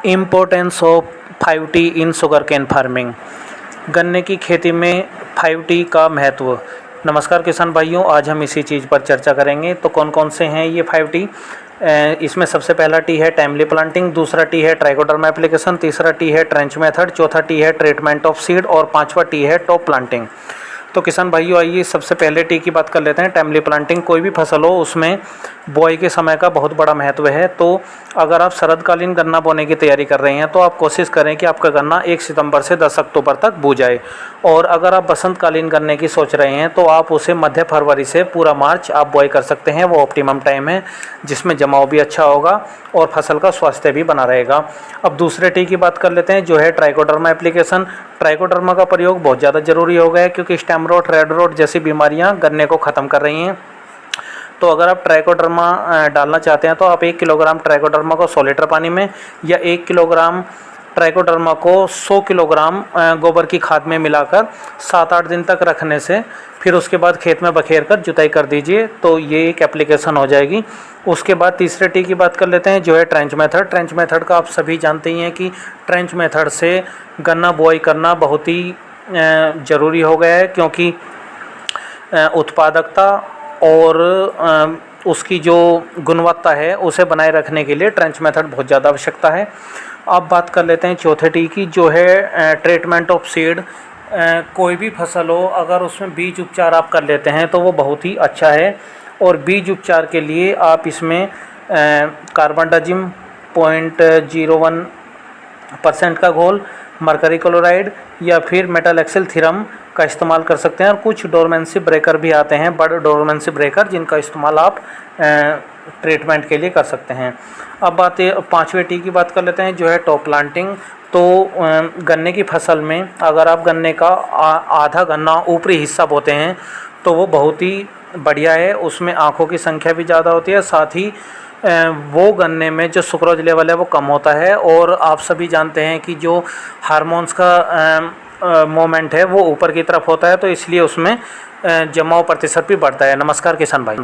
Importance of 5T in sugar cane farming. गन्ने की खेती में 5T का महत्व। नमस्कार किसान भाइयों, आज हम इसी चीज़ पर चर्चा करेंगे। तो कौन कौन से हैं ये 5T। इसमें सबसे पहला टी है टाइमली प्लांटिंग, दूसरा टी है ट्राइकोडर्मा एप्लीकेशन, तीसरा टी है ट्रेंच मेथड, चौथा टी है ट्रीटमेंट ऑफ सीड और पांचवा टी है टॉप प्लांटिंग। तो किसान भाइयों आइए सबसे पहले टी की बात कर लेते हैं। टाइमली प्लांटिंग, कोई भी फसल हो उसमें बुआई के समय का बहुत बड़ा महत्व है। तो अगर आप शरदकालीन गन्ना बोने की तैयारी कर रहे हैं तो आप कोशिश करें कि आपका गन्ना 1 सितंबर से 10 अक्टूबर तक बो जाए। और अगर आप बसंतकालीन गन्ने की सोच रहे हैं तो आप उसे मध्य फरवरी से पूरा मार्च आप बुआई कर सकते हैं। वो ऑप्टिमम टाइम है जिसमें जमाव भी अच्छा होगा और फसल का स्वास्थ्य भी बना रहेगा। अब दूसरे टी की बात कर लेते हैं जो है ट्राइकोडर्मा एप्लीकेशन। ट्राइकोडर्मा का प्रयोग बहुत ज़्यादा ज़रूरी हो गया है क्योंकि स्टेम रोट, रेड रोट जैसी बीमारियां गन्ने को ख़त्म कर रही हैं। तो अगर आप ट्राइकोडर्मा डालना चाहते हैं तो आप 1 किलोग्राम ट्राइकोडर्मा को 100 लीटर पानी में या 1 किलोग्राम ट्राइकोडर्मा को 100 किलोग्राम गोबर की खाद में मिलाकर 7-8 दिन तक रखने से फिर उसके बाद खेत में बखेर कर जुताई कर दीजिए, तो ये एक एप्लीकेशन हो जाएगी। उसके बाद तीसरे टी की बात कर लेते हैं जो है ट्रेंच मेथड। ट्रेंच मेथड का आप सभी जानते ही हैं कि ट्रेंच मेथड से गन्ना बुआई करना बहुत ही ज़रूरी हो गया है क्योंकि उत्पादकता और उसकी जो गुणवत्ता है उसे बनाए रखने के लिए ट्रेंच मेथड बहुत ज़्यादा आवश्यकता है। अब बात कर लेते हैं चौथे टी की जो है ट्रीटमेंट ऑफ सीड। कोई भी फसल हो अगर उसमें बीज उपचार आप कर लेते हैं तो वो बहुत ही अच्छा है। और बीज उपचार के लिए आप इसमें कार्बनडाजिम 0.01% का घोल, मरकरी क्लोराइड या फिर मेटल एक्सेल थीरम का इस्तेमाल कर सकते हैं। और कुछ डोरमेंसी ब्रेकर भी आते हैं, बड़े डोरमेंसी ब्रेकर, जिनका इस्तेमाल आप ट्रीटमेंट के लिए कर सकते हैं। अब बात पांचवें टी की बात कर लेते हैं जो है टॉप प्लांटिंग। तो गन्ने की फसल में अगर आप गन्ने का आधा गन्ना ऊपरी हिस्सा बोते हैं तो वो बहुत ही बढ़िया है। उसमें आँखों की संख्या भी ज़्यादा होती है, साथ ही वो गन्ने में जो सुक्रोज लेवल है वो कम होता है। और आप सभी जानते हैं कि जो हार्मोन्स का मोमेंट है वो ऊपर की तरफ होता है, तो इसलिए उसमें जमाव प्रतिशत भी बढ़ता है। नमस्कार किसान भाई।